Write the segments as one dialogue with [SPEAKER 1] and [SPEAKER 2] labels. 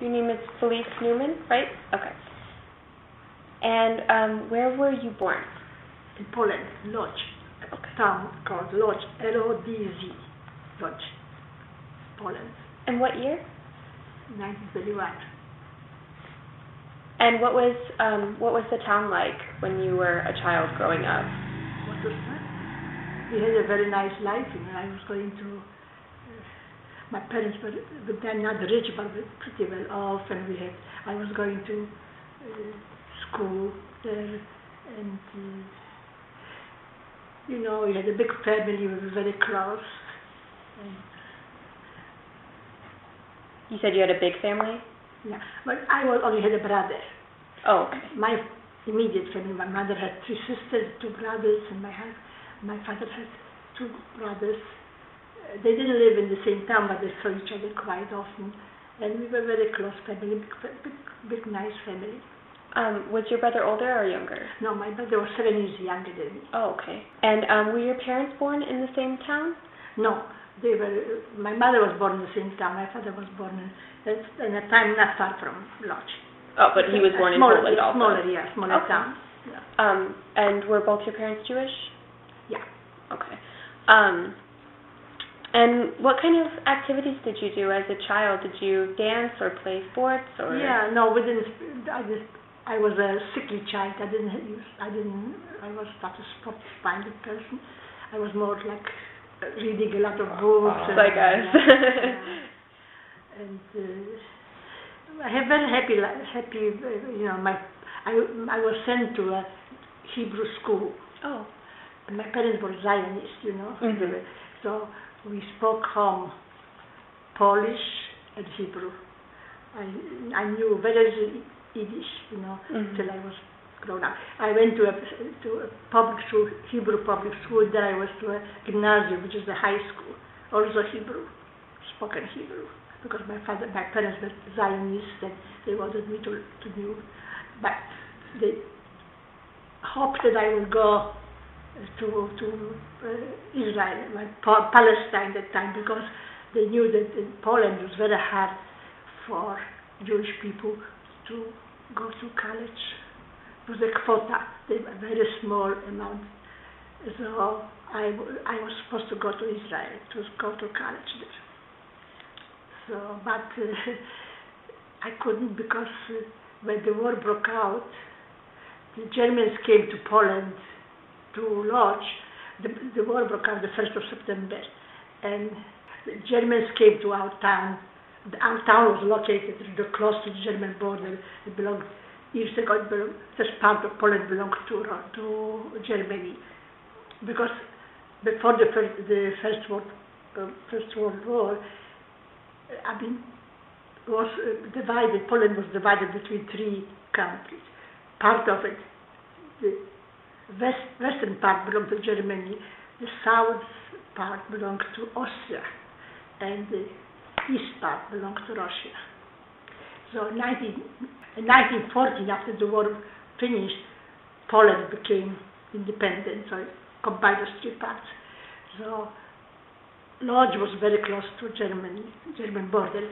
[SPEAKER 1] Your name is Felice Newman, right? Okay. And where were you born?
[SPEAKER 2] In Poland, Lodz.
[SPEAKER 1] Okay.
[SPEAKER 2] Town called Lodz, L-O-D-Z, Lodz, Poland.
[SPEAKER 1] And what year?
[SPEAKER 2] 1931.
[SPEAKER 1] And what was the town like when you were a child growing up?
[SPEAKER 2] What was that? We had a very nice life. I was going to. My parents were not rich, but pretty well off, and I was going to school there, and we had a big family. We were very close. And
[SPEAKER 1] you said you had a big family?
[SPEAKER 2] yeah, but I only had a brother.
[SPEAKER 1] Oh, okay.
[SPEAKER 2] My immediate family, my mother had 3 sisters, 2 brothers, and my father had 2 brothers. They didn't live in the same town, but they saw each other quite often. And we were a very close family, big nice family.
[SPEAKER 1] Was your brother older or younger?
[SPEAKER 2] No, my brother was 7 years younger than me.
[SPEAKER 1] Oh, okay. And were your parents born in the same town?
[SPEAKER 2] No, they were. My mother was born in the same town. My father was born in a town not far from Lodz.
[SPEAKER 1] Oh, but he was born in Poland also.
[SPEAKER 2] Smaller
[SPEAKER 1] okay.
[SPEAKER 2] town. Yeah.
[SPEAKER 1] And were both your parents Jewish?
[SPEAKER 2] Yeah.
[SPEAKER 1] Okay. And what kind of activities did you do as a child? Did you dance or play sports or?
[SPEAKER 2] Yeah, no, we didn't. I was a sickly child. I was not a sport-minded person. I was more like reading a lot of books.
[SPEAKER 1] Like us.
[SPEAKER 2] And I have very happy. I was sent to a Hebrew school.
[SPEAKER 1] Oh.
[SPEAKER 2] And my parents were Zionists,
[SPEAKER 1] Mm-hmm.
[SPEAKER 2] So we spoke home Polish and Hebrew. I knew very Yiddish,
[SPEAKER 1] mm-hmm.
[SPEAKER 2] till I was grown up. I went to a public school, Hebrew public school. Then I was to a gymnasium, which is the high school, also Hebrew, spoken Hebrew, because my parents were Zionists, and they wanted me to do. But they hoped that I would go to Israel, Palestine at that time, because they knew that in Poland it was very hard for Jewish people to go to college. It was a quota, a very small amount. So I was supposed to go to Israel to go to college there. So, but I couldn't, because when the war broke out, the Germans came to Poland to Lodz. The war broke out the 1st of September, and the Germans came to our town. Our town was located close to the German border. It belonged years ago. This part of Poland belonged to Germany, because before the First World War, was divided. Poland was divided between 3 countries. Part of it, the western part belonged to Germany, the south part belonged to Austria, and the east part belonged to Russia. So in 1914, after the war finished, Poland became independent, so it combined those 3 parts. So Lodz was very close to German border,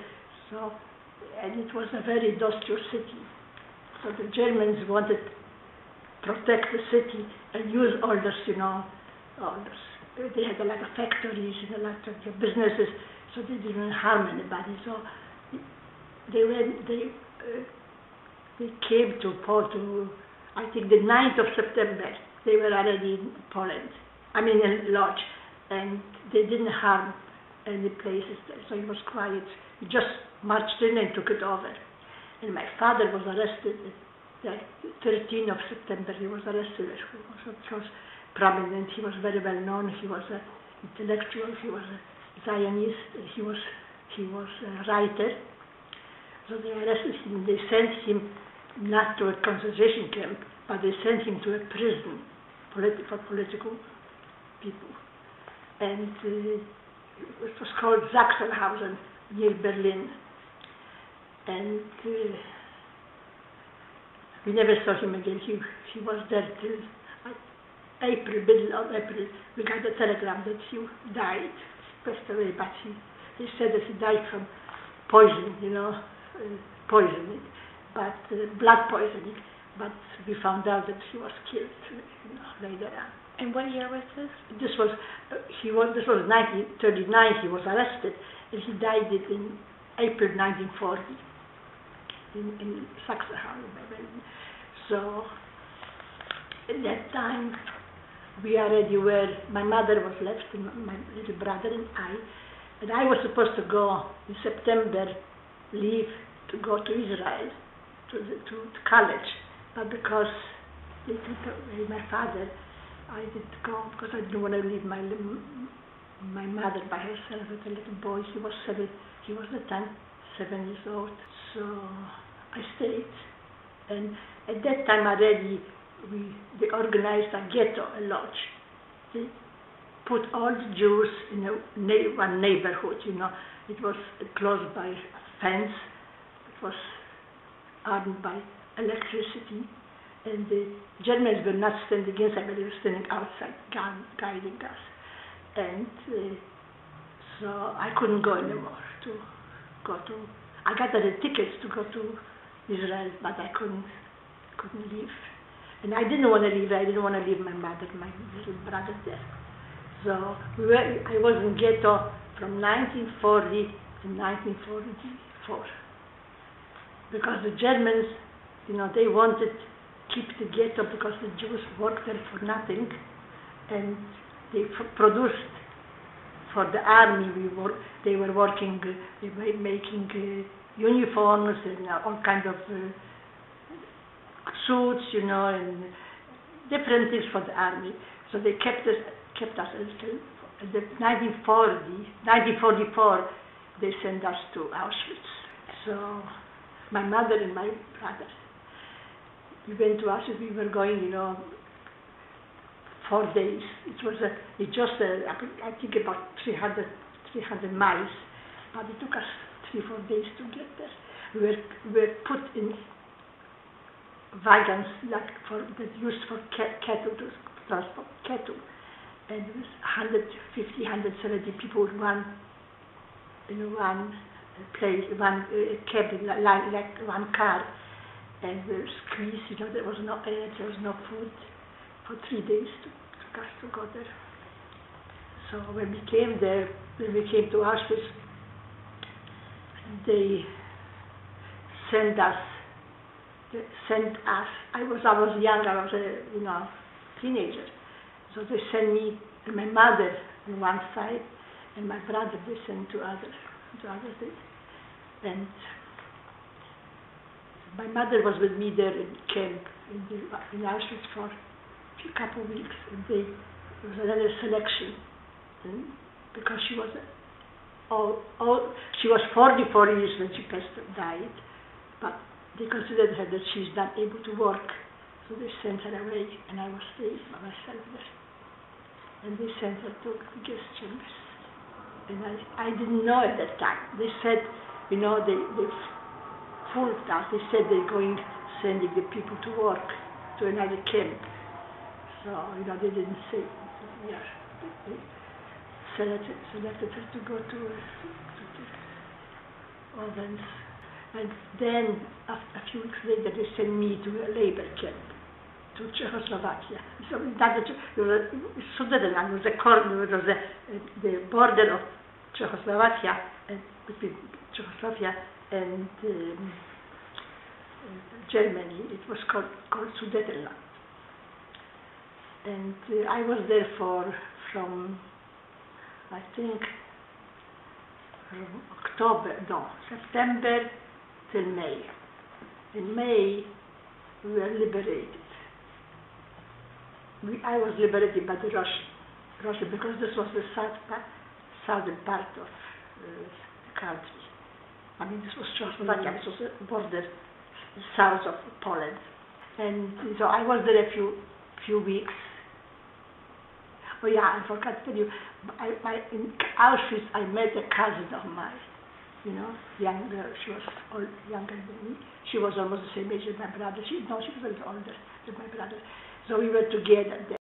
[SPEAKER 2] and it was a very industrial city. So the Germans wanted to protect the city and use all those, they had a lot of factories and a lot of businesses, so they didn't harm anybody. So they came to I think the 9th of September. They were already in Poland, in Lodz, and they didn't harm any places there, so it was quiet. We just marched in and took it over. And my father was arrested the 13th of September. He was arrested. He was prominent. He was very well known. He was an intellectual. He was a Zionist. He was a writer. So they arrested him. They sent him not to a concentration camp, but they sent him to a prison for political people. And it was called Sachsenhausen, near Berlin. And we never saw him again. He was there till middle of April. We got a telegram that he died, passed away, but he said that he died from poison, poisoning, but blood poisoning. But we found out that he was killed later on.
[SPEAKER 1] And what year was this?
[SPEAKER 2] This was 1939. He was arrested, and he died in April 1940 in Sachsenhausen. So at that time, we already were. My mother was left, and my little brother and I was supposed to go in September, leave to go to Israel, to college, but because they took away my father, I didn't go because I didn't want to leave my mother by herself with a little boy. He was at the time 7 years old. So I stayed, and at that time already they organized a ghetto, a lodge. They put all the Jews in one neighborhood. It was closed by a fence. It was armed by electricity. And the Germans were not standing inside, but they were standing outside, guiding us. And so I couldn't go anymore I got the tickets to go to Israel, but I couldn't leave. And I didn't want to leave. I didn't want to leave my mother, my little brother there. So I was in ghetto from 1940 to 1944. Because the Germans, they wanted keep the ghetto because the Jews worked there for nothing, and they produced for the army. They were working, they were making uniforms and all kinds of suits, and different things for the army. So they kept us until the 1944. They sent us to Auschwitz. So my mother and my brother. We went to Auschwitz. We were going, 4 days. I think about 300 miles, but it took us 3-4 days to get there. We were put in wagons that used for cattle, to transport cattle, and it was 150, 170 people in one place, one cabin, like one car. And we were squeezed, there was no air, there was no food for 3 days to go there. So when we came there, when we came to Auschwitz, they sent us. I was young, I was a teenager. So they sent me and my mother on one side, and my brother they sent to other side. And my mother was with me there in camp in Auschwitz for a couple of weeks, and there was another selection, because she was she was 44 years when she died, but they considered her that she's not able to work, so they sent her away, and I was staying by myself there. And they sent her to the gas chambers, and I didn't know at that time. They said, they fooled us. They said they're sending the people to work to another camp. So, they didn't say. They selected her to go to ovens. And then, a few weeks later, they sent me to a labor camp, to Czechoslovakia. So Sudetenland was the border of Czechoslovakia, between Czechoslovakia and Germany. It was called Sudetenland. And I was there from I think September till May. In May, we were liberated. I was liberated by the Russia, because this was the southern part of the country. I mean, this was Czechoslovakia, this was the border south of Poland. And so I was there a few weeks. Oh yeah, I forgot to tell you, in Auschwitz I met a cousin of mine, younger. She was younger than me. She was almost the same age as my brother. She was a little older than my brother. So we were together there.